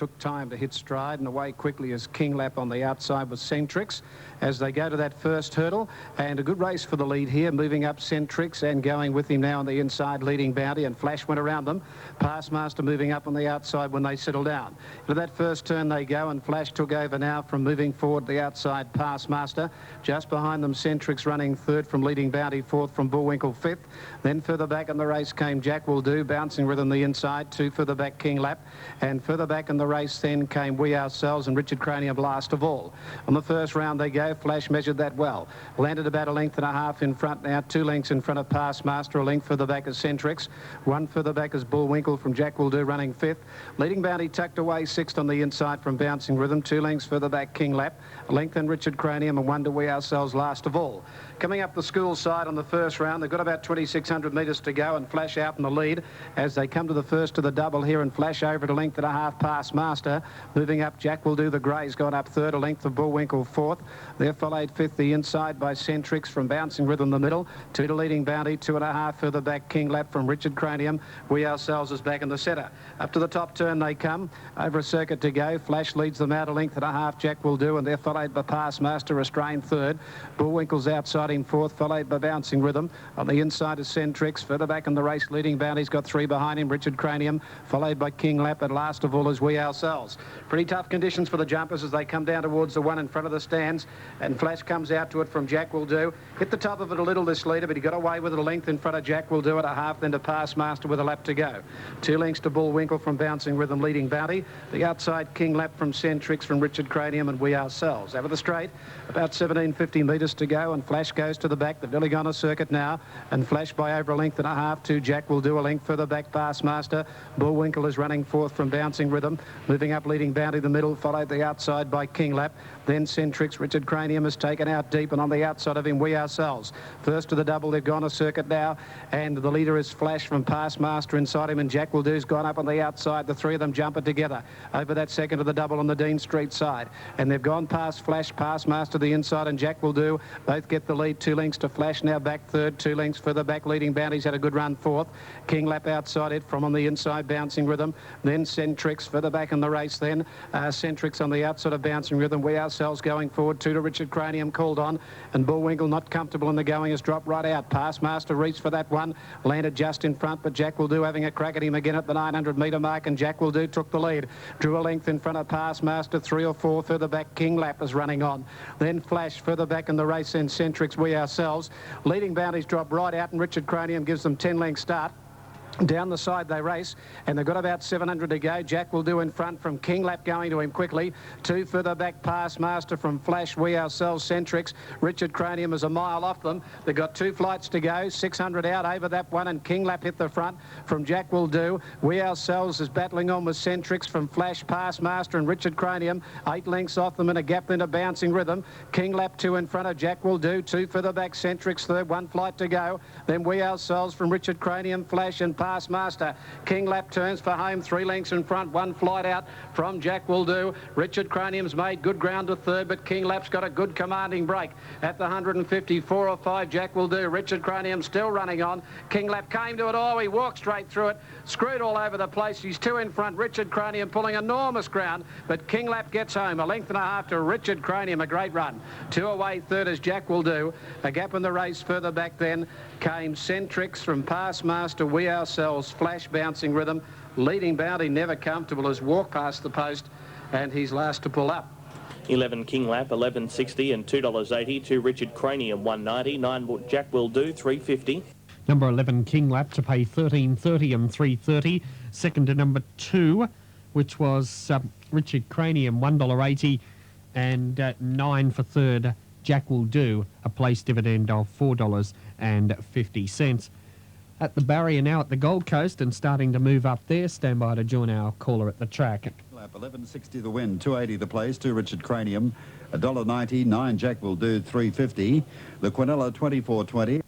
took time to hit stride, and away quickly as King Lap on the outside with Centrix as they go to that first hurdle. And a good race for the lead here, moving up Centrix and going with him now on the inside, leading Bounty, and Flash went around them. Passmaster moving up on the outside when they settle down. To that first turn they go, and Flash took over now from moving forward the outside Passmaster. Just behind them Centrix running third from leading Bounty, fourth from Bullwinkle fifth. Then further back in the race came Jack Will Do, bouncing rhythm the inside, two further back King Lap, and further back in the race then came We Ourselves and Richard Cranium last of all. On the first round they go. Flash measured that well, landed about a length and a half in front now, 2 lengths in front of Passmaster, a length further back as Centrix, 1 further back as Bullwinkle from Jack Will Do running fifth. Leading Bounty tucked away sixth on the inside from Bouncing Rhythm, 2 lengths further back King Lap, a length in Richard Cranium, and 1 to We Ourselves last of all. Coming up the school side on the first round, they've got about 2,600 metres to go, and Flash out in the lead as they come to the first of the double here, and Flash over at a length and a half Passmaster. Moving up Jack Will Do, the Grey's gone up third, a length of Bullwinkle fourth. They're followed fifth the inside by Centrix from Bouncing Rhythm the middle, 2 to leading Bounty, 2.5 further back King Lap from Richard Cranium. We Ourselves is back in the centre. Up to the top turn they come, over a circuit to go. Flash leads them out a length and a half, Jack Will Do, and they're followed by Passmaster, restrained third. Bullwinkle's outside in fourth, followed by Bouncing Rhythm. On the inside is Centrix. Further back in the race, leading Bounty's got 3 behind him, Richard Cranium, followed by King Lap, and last of all is We Ourselves. Pretty tough conditions for the jumpers as they come down towards the one in front of the stands, and Flash comes out to it from Jack Will Do. Hit the top of it a little, this leader, but he got away with it a length in front of Jack Will Do at a half, then to Passmaster with a lap to go. 2 lengths to Bullwinkle from Bouncing Rhythm, leading Bounty. The outside King Lap from Centrix, from Richard Cranium, and We Ourselves. Over the straight, about 1,750 metres to go, and Flash goes to the back. They've nearly gone a circuit now, and Flash by over a length and a half to Jack Will Do, a length further back Passmaster. Bullwinkle is running fourth from Bouncing Rhythm. Moving up, leading Bounty the middle, followed the outside by King Lap. Then Centrix, Richard Cranium is taken out deep, and on the outside of him, We Ourselves. First to the double, they've gone a circuit now, and the leader is Flash from Passmaster inside him, and Jack Will Do's gone up on the outside. The three of them jump it together over that second to the double on the Dean Street side, and they've gone past Flash, Passmaster the inside, and Jack Will Do. Both get the lead, 2 lengths to Flash, now back third, 2 lengths further back, leading Bounty's had a good run fourth. King Lap outside it from on the inside, Bouncing Rhythm. Then Centrix further back in the race then. Centrix on the outside of Bouncing Rhythm. We Ourselves going forward, 2 to Richard Cranium called on, and Bullwinkle not comfortable in the going, has dropped right out. Passmaster reached for that one, landed just in front, but Jack Will Do having a crack at him again at the 900 metre mark, and Jack Will Do took the lead. Drew a length in front of Passmaster, 3 or 4 further back. King Lap is running on. Then Flash further back in the race, and Centrix, We Ourselves. Leading Bounties drop right out, and Richard Cranium gives them 10 length start. Down the side they race, and they've got about 700 to go. Jack Will Do in front from King Lap going to him quickly. 2 further back, Passmaster from Flash, We Ourselves, Centrix. Richard Cranium is a mile off them. They've got 2 flights to go, 600 out over that one, and King Lap hit the front from Jack Will Do. We Ourselves is battling on with Centrix from Flash, Passmaster, and Richard Cranium. 8 lengths off them and a gap into Bouncing Rhythm. King Lap 2 in front of Jack Will Do. 2 further back, Centrix third, 1 flight to go. Then We Ourselves from Richard Cranium, Flash, and Passmaster. King Lap turns for home, 3 lengths in front, 1 flight out from Jack Will Do. Richard Cranium's made good ground to third, but King Lap's got a good commanding break at the 154 or 5. Jack Will Do. Richard Cranium still running on. King Lap came to it. Oh, he walked straight through it, screwed all over the place. He's 2 in front. Richard Cranium pulling enormous ground, but King Lap gets home, a length and a half to Richard Cranium. A great run. 2 away third is Jack Will Do. A gap in the race further back then came Centrix from Passmaster, We Ourselves, Flash, Bouncing Rhythm. Leading Bounty, never comfortable, has walked past the post, and he's last to pull up. 11 King Lap, $11.60 and $2.80. 2 Richard Cranium, $1.90. 9 Jack Will Do, $3.50. Number 11 King Lap to pay $13.30 and $3.30. Second to number 2, which was Richard Cranium, $1.80, and 9 for third. Jack Will Do, a place dividend of $4.50. At the barrier now at the Gold Coast and starting to move up there. Stand by to join our caller at the track. Lap, $11.60 the win, $2.80 the place, 2 Richard Cranium, $1.90, 9 Jack Will Do, $3.50. The Quinella, $24.20.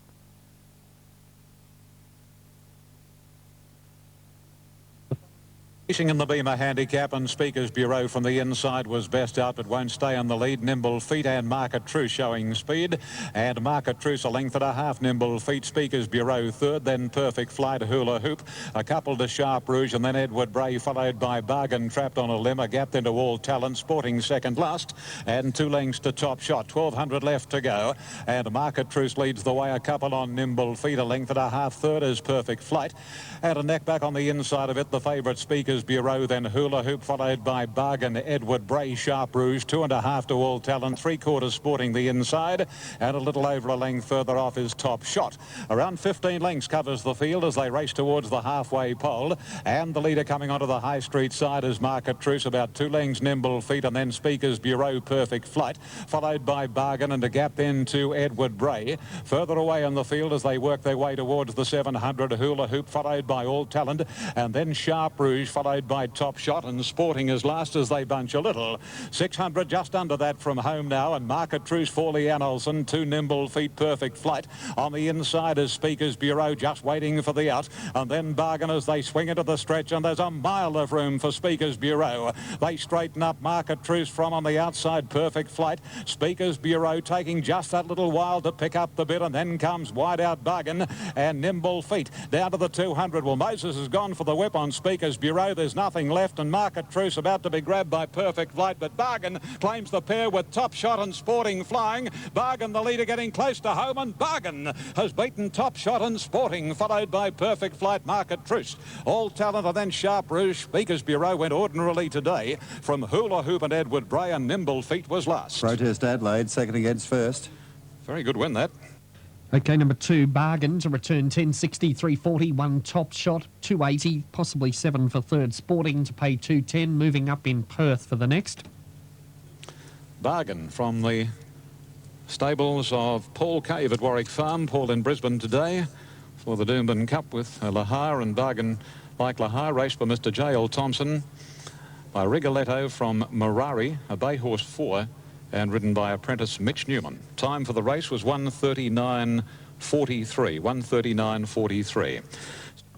Racing in the Beamer handicap, and Speakers Bureau from the inside was best out but won't stay on the lead. Nimble Feet and Market Truce showing speed, and Market Truce a length and a half. Nimble Feet, Speakers Bureau third, then Perfect Flight, Hula Hoop, a couple to Sharp Rouge, and then Edward Bray, followed by Bargain Trapped on a Limb, a gap into All Talent, Sporting second last, and 2 lengths to Top Shot. 1200 left to go, and Market Truce leads the way, a couple on Nimble Feet, a length and a half. Third is Perfect Flight, and a neck back on the inside of it, the favourite Speakers Bureau, then Hula Hoop, followed by Bargain, Edward Bray, Sharp Rouge, 2.5 to All Talent, 3/4 Sporting the inside, and a little over a length further off is Top Shot. Around 15 lengths covers the field as they race towards the halfway pole, and the leader coming onto the High Street side is Market Truce, about 2 lengths Nimble Feet, and then Speakers Bureau, Perfect Flight, followed by Bargain, and a gap then to Edward Bray. Further away in the field as they work their way towards the 700, Hula Hoop, followed by All Talent, and then Sharp Rouge, followed by Top Shot, and Sporting as last as they bunch a little. 600 just under that from home now, and Market Truce for Leanne Olsen, 2 Nimble Feet, Perfect Flight. On the inside is Speakers Bureau, just waiting for the out, and then Bargain as they swing into the stretch, and there's a mile of room for Speakers Bureau. They straighten up. Market Truce from on the outside, Perfect Flight. Speakers Bureau taking just that little while to pick up the bit, and then comes wide out Bargain and Nimble Feet down to the 200. Well, Moses has gone for the whip on Speakers Bureau. There's nothing left, and Market Truce about to be grabbed by Perfect Flight, but Bargain claims the pair with Top Shot and Sporting flying. Bargain the leader getting close to home, and Bargain has beaten Top Shot and Sporting, followed by Perfect Flight, Market Truce, All Talent, and then Sharp Rouge. Speakers Bureau went ordinarily today from Hula Hoop and Edward Bray, and Nimble Feet was last. Protest Adelaide, second against first. Very good win, that. Okay, number 2, Bargain to return 10.60, 3.40, 1 Top Shot, 2.80, possibly 7 for third. Sporting to pay 2.10, moving up in Perth for the next. Bargain from the stables of Paul Cave at Warwick Farm. Paul in Brisbane today for the Doomben Cup with Lahar, and Bargain, like Lahar, raced by Mr. J.L. Thompson, by Rigoletto from Marari, a bay horse 4, and ridden by apprentice Mitch Newman. Time for the race was 1:39.43. 1:39.43.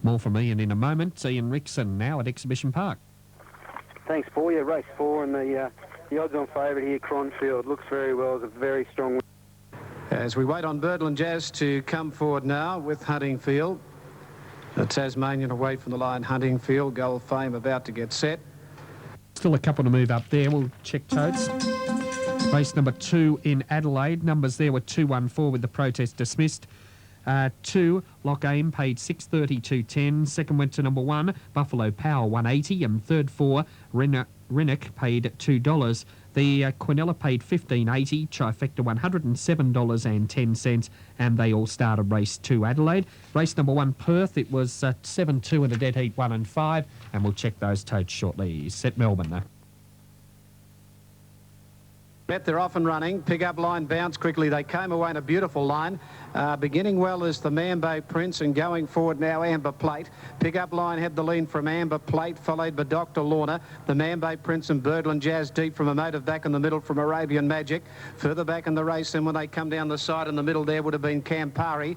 More from Ian in a moment. Ian Rickson now at Exhibition Park. Thanks, Paul. Yeah, race 4, and the odds-on favourite here, Cronfield, looks very well. It's a very strong. As we wait on Birdland Jazz to come forward now with Huntingfield. The Tasmanian away from the line, Huntingfield. Gold Fame about to get set. Still a couple to move up there. We'll check totes. Race number 2 in Adelaide. Numbers there were 2-1-4 with the protest dismissed. 2, Lock Aim, paid 6.30, 2.10. Second went to number 1, Buffalo Power, 1.80. And third 4, Rennick, paid $2. The Quinella paid $15.80. Trifecta, $107.10. And they all started race 2 Adelaide. Race number 1 Perth, it was 7-2 in a dead heat 1 and 5. And we'll check those totes shortly. Set Melbourne though. Bet they're off and running. Pick-up line bounced quickly. They came away in a beautiful line. Beginning well is the Mambo Prince, and going forward now Amber Plate. Pick-up line had the lean from Amber Plate, followed by Dr. Lorna. The Mambo Prince and Birdland Jazz deep from a motive back in the middle from Arabian Magic. Further back in the race, and when they come down the side in the middle there would have been Campari.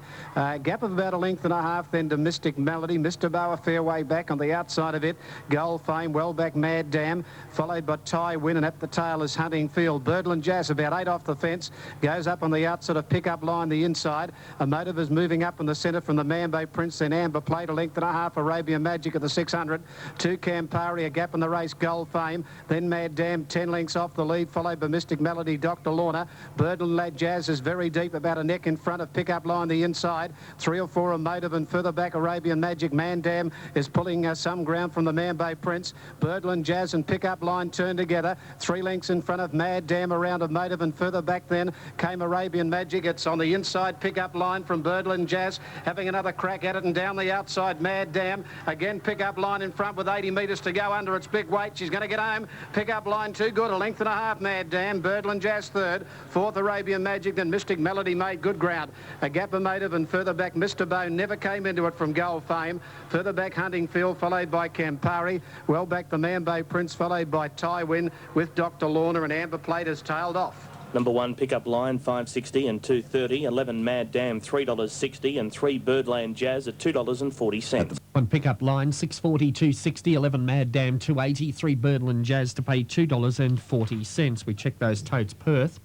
Gap of about a length and a half then to Mystic Melody. Mr. Bow a fair way back on the outside of it. Gold Fame, well back Mad Dam, followed by Ty Win, and at the tail is Huntingfield. Birdland Jazz about 8 off the fence, goes up on the outside of Pick-up Line the inside. A motive is moving up in the centre from the Mambo Prince, then Amber Plate, a length and a half. Arabian Magic at the 600. 2 Campari, a gap in the race, Gold Fame. Then Mad Dam, 10 lengths off the lead, followed by Mystic Melody, Dr. Lorna. Birdland Jazz is very deep, about a neck in front of Pick-up Line the inside. 3 or 4 a motive, and further back Arabian Magic. Man Dam is pulling some ground from the Mambo Prince. Birdland Jazz and Pick-up Line turn together. 3 lengths in front of Mad Dam, around a motive, and further back then came Arabian Magic. It's on the inside, Pick-up Line from Birdland Jazz, having another crack at it, and down the outside Mad Dam. Again Pick-up Line in front with 80 metres to go under its big weight. She's going to get home. Pick-up Line too good, a length and a half Mad Dam. Birdland Jazz third. Fourth Arabian Magic, then Mystic Melody made good ground. A gap of motive, and further back Mr. Bow never came into it from Gold Fame. Further back Huntingfield, followed by Campari. Well back the Mambo Prince, followed by Ty Win with Dr. Lorna, and Amber Plate has tailed off. Number 1, Pickup Line, 5.60 and 2.30. 11, Mad Dam, $3.60, and 3, Birdland Jazz at $2.40. On pickup line, 6.40, 2.60, 11 Mad Dam, 2.80, 3 Birdland Jazz to pay $2.40. We check those totes. Perth.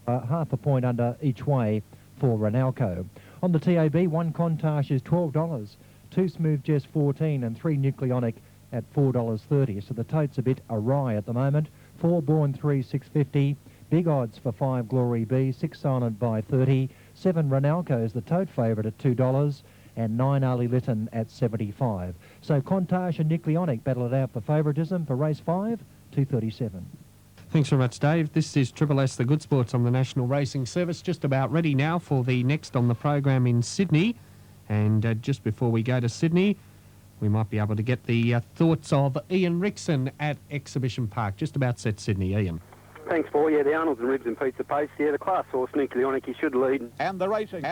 Half a point under each way for Ronalco. On the TAB, 1 Contage is $12, 2 Smooth Jess 14 and 3 Nucleonic at $4.30. So the tote's a bit awry at the moment. 4 Born 3, $6.50. Big odds for 5 Glory B, 6 Silent by 30. 7 Ronalco is the tote favourite at $2. And 9 Ali Lytton at 75. So Contage and Nucleonic battle it out for favouritism for race 5, 2.37. Thanks very much, Dave. This is Triple S, the Good Sports on the National Racing Service. Just about ready now for the next on the program in Sydney. And just before we go to Sydney, we might be able to get the thoughts of Ian Rickson at Exhibition Park. Just about set, Sydney. Ian. Thanks, Paul. Yeah, the Arnold's and Ribs and Pizza Pace. Yeah, the class horse, Nucleonic, he should lead. And the racing,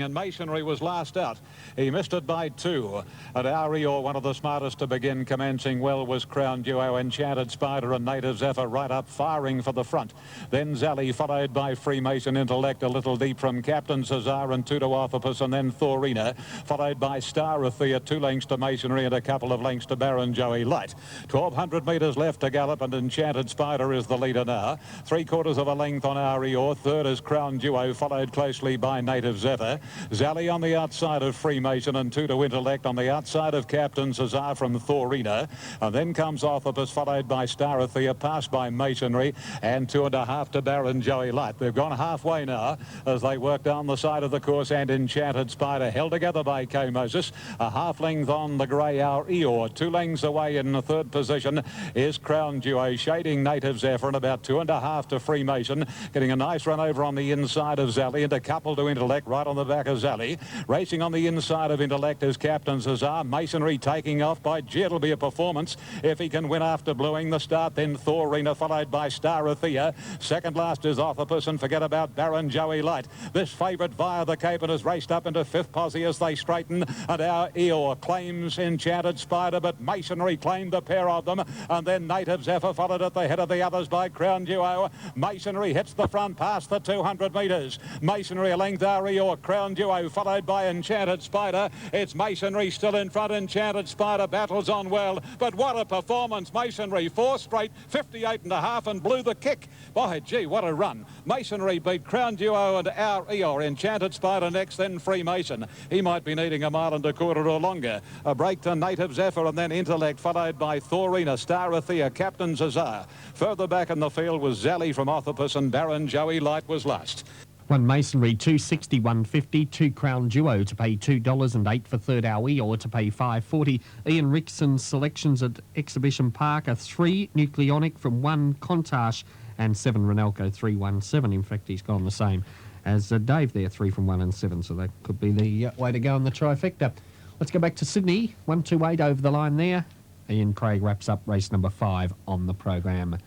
and Masonry was last out. He missed it by 2. At Arior, one of the smartest to begin, commencing well was Crown Duo, Enchanted Spider and Native Zephyr right up, firing for the front. Then Zally, followed by Freemason Intellect, a little deep from Captain Cesar and 2 to Orthopus, and then Thorina, followed by Star Athea, 2 lengths to Masonry and a couple of lengths to Baron Joey Light. 1,200 metres left to gallop, and Enchanted Spider is the leader now. 3/4 of a length on Arior. Third is Crown Duo, followed closely by Native Zephyr. Zally on the outside of Freemason and 2 to Intellect on the outside of Captain Cesar from Thorina. And then comes Orthopus, followed by Star Athea, passed by Masonry, and 2.5 to Baron Joey Light. They've gone halfway now as they work down the side of the course, and Enchanted Spider held together by K. Moses. A half length on the grey Eeyore. 2 lengths away in the 3rd position is Crown Duo, shading Native Zephyr, and about 2.5 to Freemason, getting a nice run over on the inside of Zally, and a couple to Intellect right on the back of Zally. Racing on the inside of Intellect is Captain Cesar. Masonry taking off by G. It'll be a performance if he can win after bluing the start. Then Thorina, followed by Star Athea. Second last is Orthopus, and forget about Baron Joey Light. This favourite via the Cape and has raced up into 5th posse as they straighten, and our Eeyore claims Enchanted Spider, but Masonry claimed the pair of them, and then Native Zephyr followed at the head of the others by Crown Duo. Masonry hits the front past the 200 metres. Masonry a length Eeyore. Crown Duo followed by Enchanted Spider. It's Masonry still in front. Enchanted Spider battles on well, but what a performance. Masonry 4 straight, 58.5, and blew the kick. By gee, what a run. Masonry beat Crown Duo and our Eeyore. Enchanted Spider next, then Freemason. He might be needing 1.25 miles or longer. A break to Native Zephyr, and then Intellect, followed by Thorina, Star Athea, Captain Cesar. Further back in the field was Zally from Orthopus, and Baron Joey Light was last. 1 Masonry, 2.60, 1.50. 2 Crown Duo to pay $2, and 8 for third our Eeyore to pay $5.40. Ian Rickson's selections at Exhibition Park are 3 Nucleonic from 1 Contage and 7 Ronalco, 3-1-7. In fact, he's gone the same as Dave there, 3 from 1 and 7. So that could be the way to go on the trifecta. Let's go back to Sydney. 128 over the line there. Ian Craig wraps up race number 5 on the program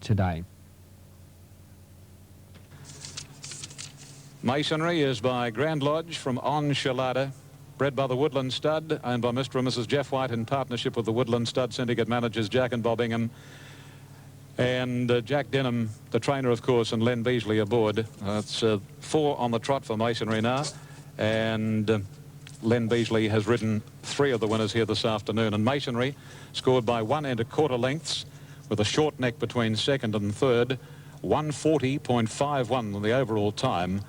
today. Masonry is by Grand Lodge from Enchilada, bred by the Woodland Stud, owned by Mr. and Mrs. Jeff White in partnership with the Woodland Stud syndicate managers Jack and Bob Ingham. And Jack Denham, the trainer, of course, and Len Beasley aboard. It's 4 on the trot for Masonry now. And Len Beasley has ridden 3 of the winners here this afternoon. And Masonry scored by 1 1/4 lengths with a short neck between second and third. 140.51 on the overall time.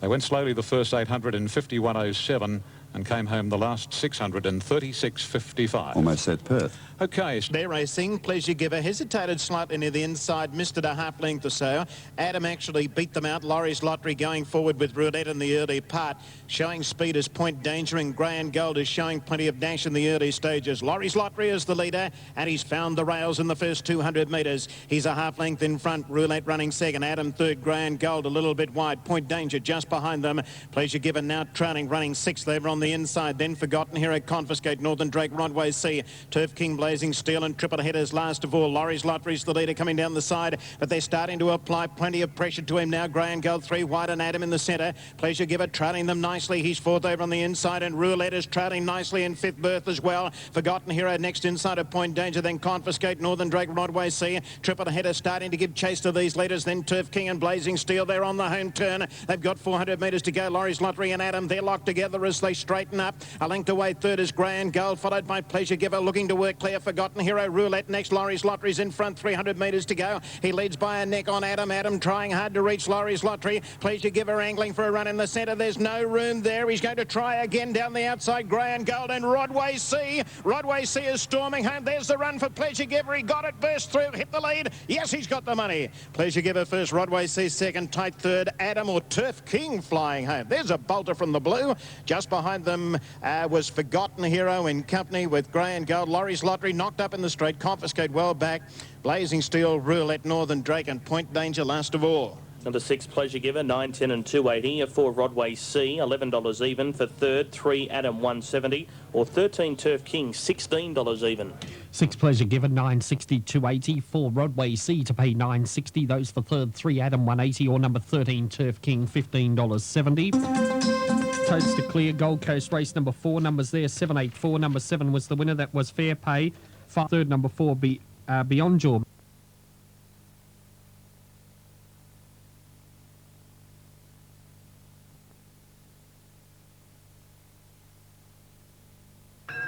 They went slowly the first 800 in 51.07 and came home the last 600 in 36.55. Almost set Perth. Okay. They're racing. Pleasure Giver hesitated slightly near the inside, missed it a half length or so. Adam actually beat them out. Laurie's Lottery going forward with Roulette in the early part, showing speed as Point Danger, and Grey and Gold is showing plenty of dash in the early stages. Laurie's Lottery is the leader, and he's found the rails in the first 200 metres. He's a half length in front. Roulette running second. Adam third. Grey and Gold a little bit wide. Point Danger just behind them. Pleasure Giver now trailing, running 6th over on the inside. Then Forgotten Hero, Confiscate, Northern Drake, Rodway C, Turf King Blaze Blazing Steel and Triple Headers last of all. Laurie's Lottery's the leader coming down the side, but they're starting to apply plenty of pressure to him now. Grey and Gold 3 wide and Adam in the centre. Pleasure Giver trailing them nicely. He's fourth over on the inside, and Roulette is trailing nicely in fifth berth as well. Forgotten Hero next inside of Point Danger, then Confiscate, Northern Drake, Rodway Sea. Triple Header starting to give chase to these leaders, then Turf King and Blazing Steel. They're on the home turn. They've got 400 metres to go. Laurie's Lottery and Adam, they're locked together as they straighten up. A length away third is Grey and Gold, followed by Pleasure Giver looking to work clear. Forgotten Hero, Roulette next. Laurie's Lottery's in front, 300 metres to go. He leads by a neck on Adam. Adam trying hard to reach Laurie's Lottery. Pleasure Giver angling for a run in the centre. There's no room there. He's going to try again down the outside. Grey and Gold and Rodway Sea. Rodway Sea is storming home. There's the run for Pleasure Giver. He got it, burst through, hit the lead. Yes, he's got the money. Pleasure Giver first, Rodway Sea second, tight third. Adam or Turf King flying home. There's a bolter from the blue. Just behind them was Forgotten Hero in company with Grey and Gold. Laurie's Lottery knocked up in the straight. Confiscate well back. Blazing Steel, Roulette, Northern Drake and Point Danger last of all. Number 6, Pleasure Giver, 9, 10 and 280. 4, Rodway Sea, $11 even. For third, 3, Adam, 170. Or 13, Turf King, $16 even. 6, Pleasure Giver, 960, 280. 4, Rodway Sea to pay 960. Those for third, 3, Adam, 180. Or number 13, Turf King, $15.70. Totes to clear. Gold Coast race number 4. Numbers there, 784. Number 7 was the winner. That was Fair Pay. Third, number 4, Beyond Your.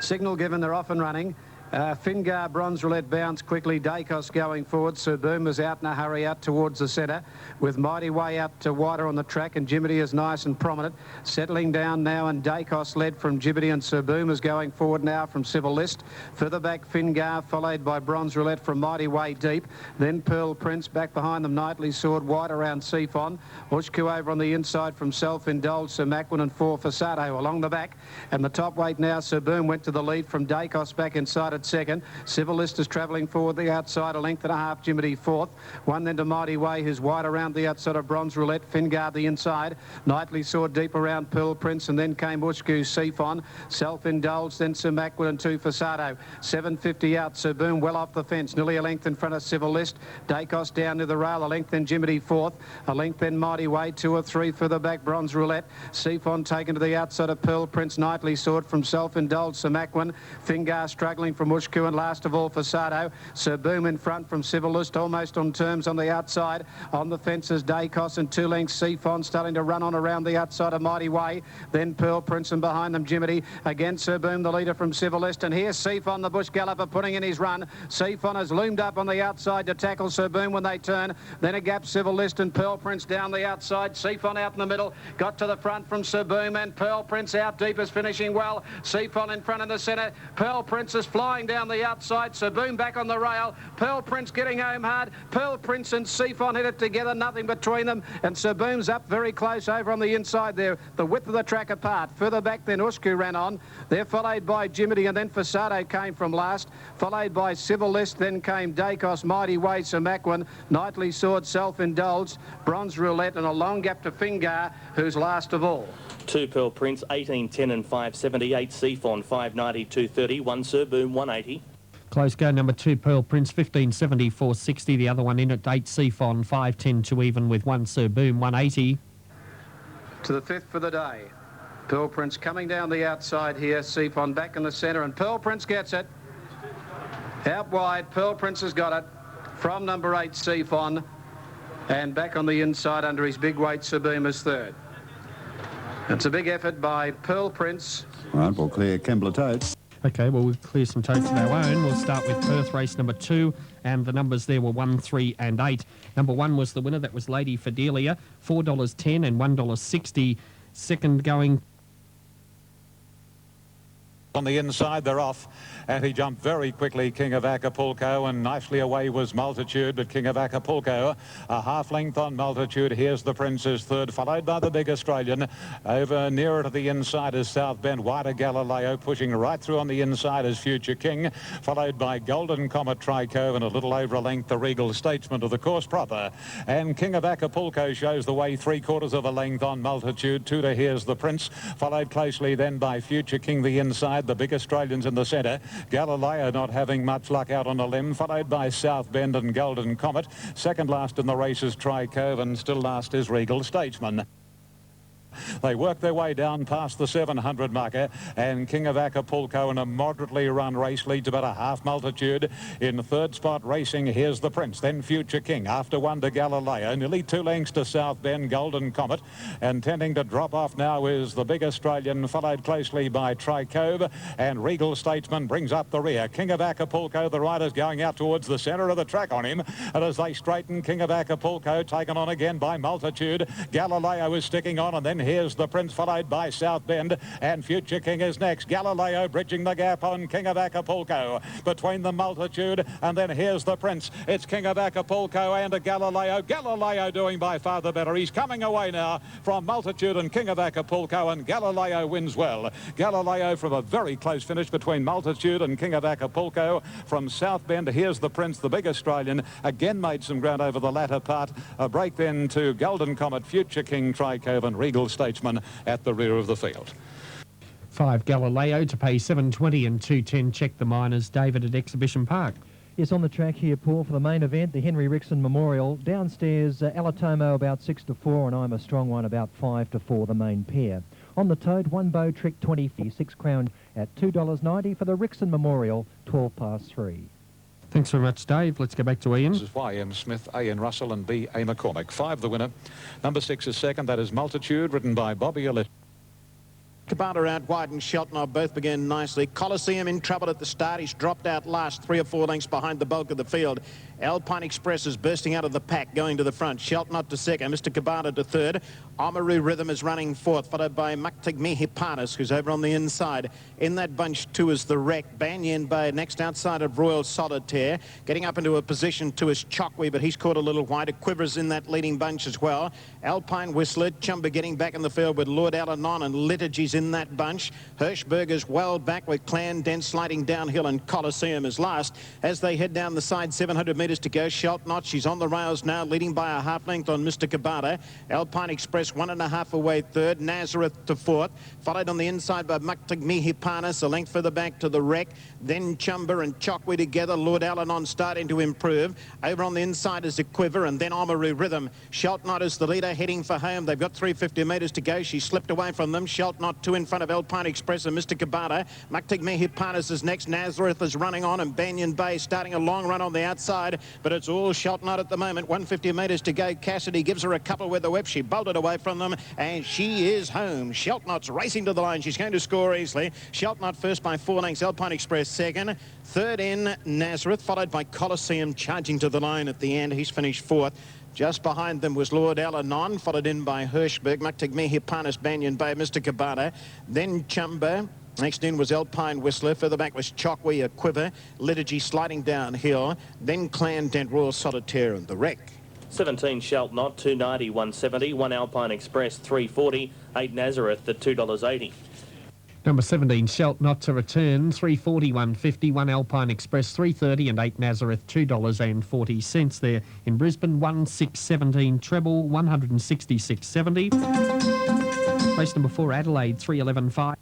Signal given, they're off and running. Fingar, Bronze Roulette bounce quickly. Dacos going forward. Sir Boom is out in a hurry out towards the centre, with Mighty Way out to wider on the track, and Jiminy is nice and prominent. Settling down now, and Dacos led from Jiminy, and Sir Boom is going forward now from Civil List. Further back, Fingar, followed by Bronze Roulette from Mighty Way deep. Then Pearl Prince, back behind them, Knightly Sword, wide around Seafon. Ushku over on the inside from Self-Indulged, Sir Macwin and 4 Fasado along the back. And the top weight now, Sir Boom went to the lead from Dacos back inside at second. Civil List is travelling forward the outside, a length and a half. Jiminy fourth. One then to Mighty Way, who's wide around the outside of Bronze Roulette. Fingar the inside. Knightly Sword deep around Pearl Prince, and then came Ushku, Seafon. Self-Indulged, then Sir Macwin and 2 Fasado. 750 out. Sir Boom well off the fence, nearly a length in front of Civil List. Dacos down to the rail, a length then Jiminy fourth. A length then Mighty Way, 2 or 3 further back. Bronze Roulette. Seafon taken to the outside of Pearl Prince. Knightly Sword from Self-Indulged, Sir Macwin. Fingar struggling from Ushku, and last of all Fasado. Sir Boom in front from Civil List, almost on terms on the outside. On the fences, Dacos and 2 lengths. Seafon starting to run on around the outside of Mighty Way. Then Pearl Prince, and behind them Jiminy. Again Sir Boom, the leader from Civil List. And here's Seafon, the bush galloper, putting in his run. Seafon has loomed up on the outside to tackle Sir Boom when they turn. Then a gap, Civil List and Pearl Prince down the outside. Seafon out in the middle. Got to the front from Sir Boom, and Pearl Prince out deep is finishing well. Seafon in front in the centre. Pearl Prince is flying down the outside. Sir Boom back on the rail. Pearl Prince getting home hard. Pearl Prince and Seafon hit it together, nothing between them. And Sir Boom's up very close over on the inside there, the width of the track apart. Further back then Ushku ran on. They're followed by Jiminy, and then Fasado came from last. Followed by Civil List, then came Dacos, Mighty Way, Sir Macwin, Knightly Sword, Self-Indulged, Bronze Roulette, and a long gap to Fingar, who's last of all. 2, Pearl Prince, 18, 10 and 570. 8, Seafon, 590, 230. 1, Sir Boom, 180. Close go, number 2, Pearl Prince, 1570, 460. The other one in at 8, Seafon, 510 to even with 1, Sir Boom, 180. To the 5th for the day. Pearl Prince coming down the outside here. Seafon back in the centre, and Pearl Prince gets it. Out wide, Pearl Prince has got it. From number 8, Seafon. And back on the inside under his big weight, Sir Boom is third. It's a big effort by Pearl Prince. All right, we'll clear Kembla Totes. Okay, well, we'll clear some totes of our own. We'll start with Perth race number 2, and the numbers there were 1, 3 and 8. Number 1 was the winner. That was Lady Fidelia, $4.10 and $1.60. Second going... On the inside, they're off, and he jumped very quickly, King of Acapulco, and nicely away was Multitude, but King of Acapulco a half length on Multitude. Here's the Prince's third, followed by the big Australian. Over nearer to the inside is South Bend, wider Galileo, pushing right through on the inside is Future King, followed by Golden Comet Trico, and a little over a length the Regal Statesman of the course proper. And King of Acapulco shows the way, 3/4 of a length on Multitude. 2 to Here's the Prince, followed closely then by Future King the inside. inside, the big Australians in the centre. Galileo not having much luck out on a limb, followed by South Bend and Golden Comet. Second last in the race is Tri-Cove, and still last is Regal Statesman. They work their way down past the 700 marker, and King of Acapulco in a moderately run race leads about a half multitude. In third spot racing, here's the Prince, then Future King. After one to Galileo, nearly 2 lengths to South Bend, Golden Comet. And tending to drop off now is the big Australian, followed closely by Tri-Cove, and Regal Statesman brings up the rear. King of Acapulco, the riders going out towards the centre of the track on him. And as they straighten, King of Acapulco taken on again by Multitude. Galileo is sticking on, and then here's the Prince, followed by South Bend, and Future King is next. Galileo bridging the gap on King of Acapulco. Between the Multitude, and then here's the Prince. It's King of Acapulco and a Galileo. Galileo doing by far the better. He's coming away now from Multitude and King of Acapulco, and Galileo wins well. Galileo from a very close finish between Multitude and King of Acapulco. From South Bend, here's the Prince, the big Australian, again made some ground over the latter part. A break then to Golden Comet, Future King, Tri-Cove and Regal Statesman at the rear of the field. 5 Galileo to pay $7.20 and $2.10. Check the miners, David at Exhibition Park. Yes, on the track here, Paul, for the main event, the Henry Rickson Memorial. Downstairs, Alatomo about 6-4, and I'm a Strong One about 5-4, the main pair. On the toad, One Bow Trick 26 crown at $2.90 for the Rickson Memorial, 3:12. Thanks very much, Dave. Let's go back to Ian. This is Y.M. Smith, A.N. Russell and B.A. McCormick. 5 the winner. Number 6 is second. That is Multitude, ridden by Bobby Ellis. Cabana out wide and Shelton both began nicely. Coliseum in trouble at the start. He's dropped out last, 3 or 4 lengths behind the bulk of the field. Alpine Express is bursting out of the pack, going to the front. Shelton to second, Mr. Cabana to third. Oamaru Rhythm is running fourth, followed by Maktigmi Hippanis, who's over on the inside. In that bunch, too, is the Wreck. Banyan Bay next outside of Royal Solitaire. Getting up into a position, too, is Chokwe, but he's caught a little wide. Quivers in that leading bunch as well. Alpine Whistler, Chumba getting back in the field with Lord Alanon, and Liturgy's in that bunch. Hirschberger's well back with Clan Dent sliding downhill, and Coliseum is last. As they head down the side, 700 metres to go. Shelton, she's on the rails now, leading by a half length on Mr. Cabana. Alpine Express 1.5 away third. Nazareth to fourth, followed on the inside by Maktigmi Hippanis, a length further back to the Wreck. Then Chumba and Chokwe together. Lord Alanon starting to improve. Over on the inside is a Quiver, and then Oamaru Rhythm. Shelton is the leader, heading for home. They've got 350 metres to go. She slipped away from them. Shelton 2 in front of Alpine Express and Mr. Cabana. Maktigmi Hippanis is next. Nazareth is running on, and Banyan Bay starting a long run on the outside, but it's all Shelton at the moment. 150 metres to go. Cassidy gives her a couple with the whip. She bolted away from them, and she is home. Shelton's racing to the line. She's going to score easily. Shelton first by 4 lengths. Alpine Express second. Third in Nazareth, followed by Coliseum charging to the line at the end. He's finished fourth. Just behind them was Lord Alanon, followed in by Hirschberg, Maktigmi Hippanis, Banyan Bay, Mr. Cabana. Then Chumba. Next in was Alpine Whistler. Further back was Chokwe, a Quiver. Liturgy sliding downhill. Then Clan Dent, Royal Solitaire and the Wreck. 17 Shelton, 290, 170. 1 Alpine Express, 340. 8 Nazareth at $2.80. Number 17, Shelt Not to Return, 340, 150. 1 Alpine Express, 330, and 8 Nazareth, $2.40 there. In Brisbane, 1617 treble, 166.70. Race number 4, Adelaide, 311.5.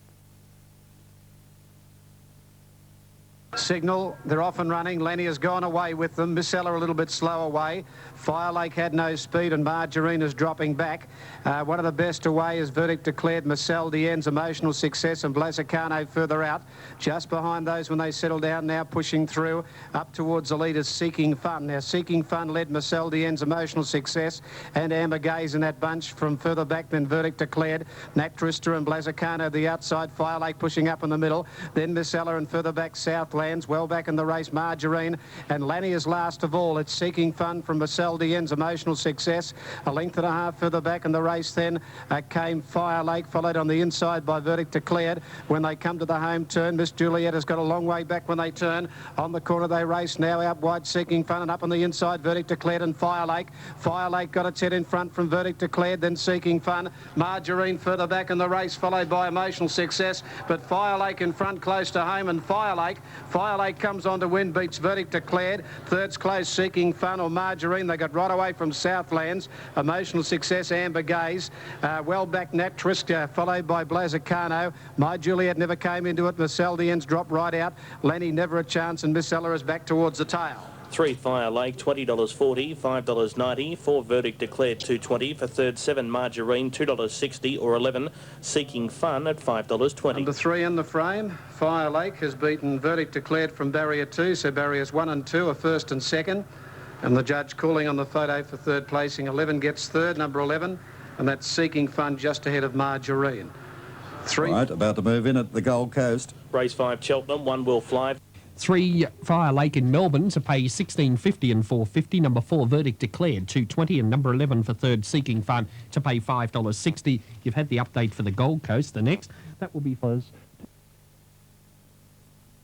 Signal, they're off and running. Lenny has gone away with them. Miss Ella a little bit slow away. Fire Lake had no speed, and Margarine is dropping back. One of the best away is Verdict Declared, Marcel Dien's Emotional Success, and Blazacano further out. Just behind those when they settle down, now pushing through up towards the leaders, Seeking Fun. Now Seeking Fun led Marcel Dien's Emotional Success, and Amber Gaze in that bunch from further back than Verdict Declared. Nactrista and Blazacano the outside. Fire Lake pushing up in the middle. Then Miss Ella and further back Southland. Well back in the race, Margarine, and Lanny is last of all. It's Seeking Fun from Marcel Dien's Emotional Success. A length and a half further back in the race then came Fire Lake, followed on the inside by Verdict Declared. When they come to the home turn, Miss Juliet has got a long way back when they turn. On the corner they race now, out wide Seeking Fun, and up on the inside Verdict Declared and Fire Lake. Fire Lake got its head in front from Verdict Declared, then Seeking Fun. Margarine further back in the race, followed by Emotional Success, but Fire Lake in front close to home, and Fire Lake Fire Lake comes on to win, beats Verdict Declared. Third's Close, Seeking Fun or Margarine. They got right away from Southlands. Emotional Success, Amber Gaze. Well back, Nat Trisk, followed by Blazacano. My Juliet never came into it. Merceldians dropped right out. Lenny Never a Chance, and Miss Ella is back towards the tail. 3 Fire Lake, $20.40, $5.90. 4 Verdict Declared, $2.20. For third, 7 Margarine, $2.60 or 11 Seeking Fun at $5.20. Number 3 in the frame. Fire Lake has beaten Verdict Declared from barrier 2, so barriers 1 and 2 are first and second. And the judge calling on the photo for third placing. 11 gets third, number 11, and that's Seeking Fun just ahead of Margarine. 3. Right, about to move in at the Gold Coast. Race 5 Cheltenham, 1 Will Fly. 3 Fire Lake in Melbourne to pay $16.50 and $4.50. Number 4 Verdict Declared $2.20, and number 11 for third Seeking Fun to pay $5.60. You've had the update for the Gold Coast. The next, that will be for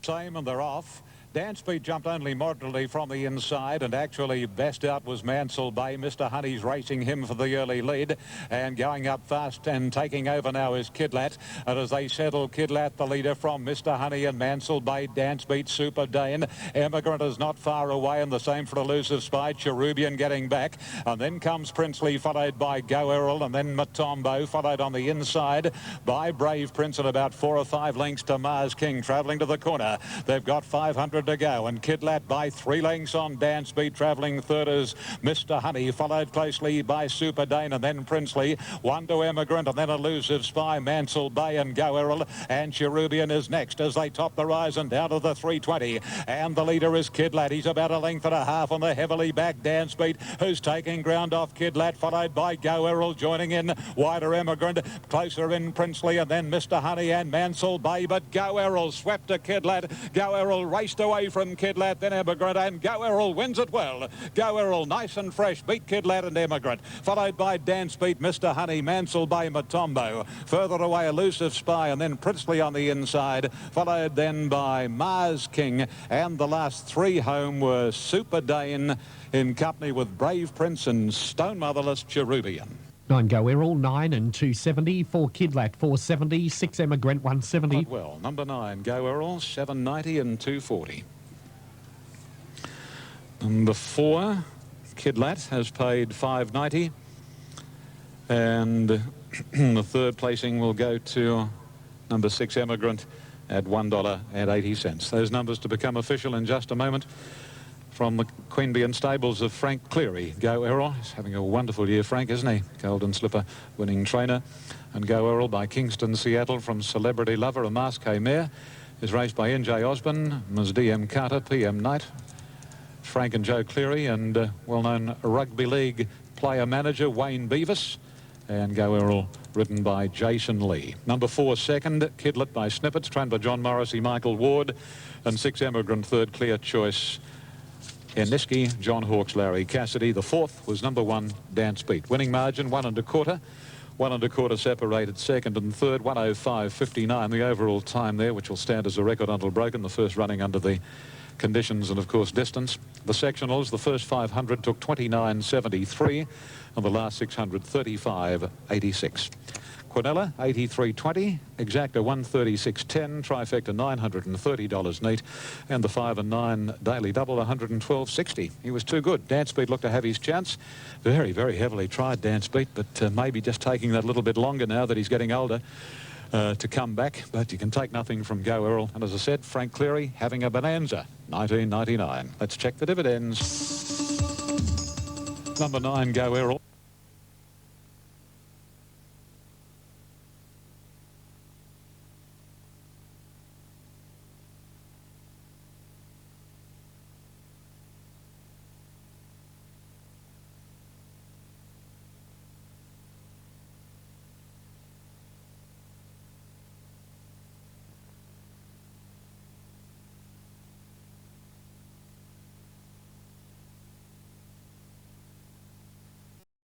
Same, and they're off. Dance Beat jumped only moderately from the inside, and actually best out was Mansell Bay. Mr. Honey's racing him for the early lead, and going up fast and taking over now is Kidlat. And as they settle, Kidlat the leader from Mr. Honey and Mansell Bay. Dance Beat, Super Dane. Emigrant is not far away, and the same for Elusive Spy. Cherubian getting back, and then comes Princely, followed by Go Errol, and then Matombo, followed on the inside by Brave Prince, and about 4 or 5 lengths to Mars King travelling to the corner. They've got 500 to go, and Kidlat by 3 lengths on Dance Beat. Travelling third is Mr. Honey, followed closely by Super Dane, and then Princely. 1 to Emigrant, and then Elusive Spy, Mansell Bay and Go Errol, and Cherubian is next as they top the rise and down to the 320. And the leader is Kidlat. He's about 1.5 lengths on the heavily backed Dance Beat, who's taking ground off Kidlat, followed by Go Errol, joining in wider Emigrant, closer in Princely, and then Mr. Honey and Mansell Bay. But Go Errol swept to Kidlat. Go Errol raced away from Kidlat, then Emigrant, and Go Errol wins it well. Go Errol, nice and fresh, beat Kidlat and Emigrant, followed by Dance Beat, Mr. Honey, Mansell Bay, Matombo. Further away, Elusive Spy, and then Princely on the inside, followed then by Mars King, and the last 3 home were Super Dane in company with Brave Prince and Stone Motherless Cherubian. 9 Go Errol, 9 and $2.70. 4 Kidlat, $4.70. 6 Emigrant, $1.70. Well, number 9 Go Errol, $7.90 and $2.40. Number 4 Kidlat has paid $5.90, and the third placing will go to number 6 Emigrant at $1.80. Those numbers to become official in just a moment. From the Queanbeyan stables of Frank Cleary, Go Errol. He's having a wonderful year, Frank, isn't he? Golden Slipper winning trainer. And Go Errol by Kingston Seattle from Celebrity Lover, a Masque mare, is raced by N.J. Osborne, Ms. D.M. Carter, P.M. Knight, Frank and Joe Cleary, and well-known rugby league player manager Wayne Beavis. And Go Errol ridden by Jason Lee. Number 4 second, Kidlet by Snippets, trained by John Morrissey, Michael Ward, and 6 Emigrant third, Clear Choice, Eniski, John Hawkes, Larry Cassidy. The 4th was number 1 Dance Beat. Winning margin 1 1/4. 1 1/4 separated second and third, 1:05.59. The overall time there, which will stand as a record until broken. The first running under the conditions and of course distance. The sectionals, the first 500 took 29.73 and the last 600 35.86. Quinella 83.20, Exacta 136.10, Trifecta $930 neat, and the 5 and 9 daily double 112.60. He was too good. Dance Beat looked to have his chance. Very, very heavily tried Dance Beat, but maybe just taking that little bit longer now that he's getting older to come back. But you can take nothing from Go Errol. And as I said, Frank Cleary having a bonanza, 1999. Let's check the dividends. Number 9 Go Errol.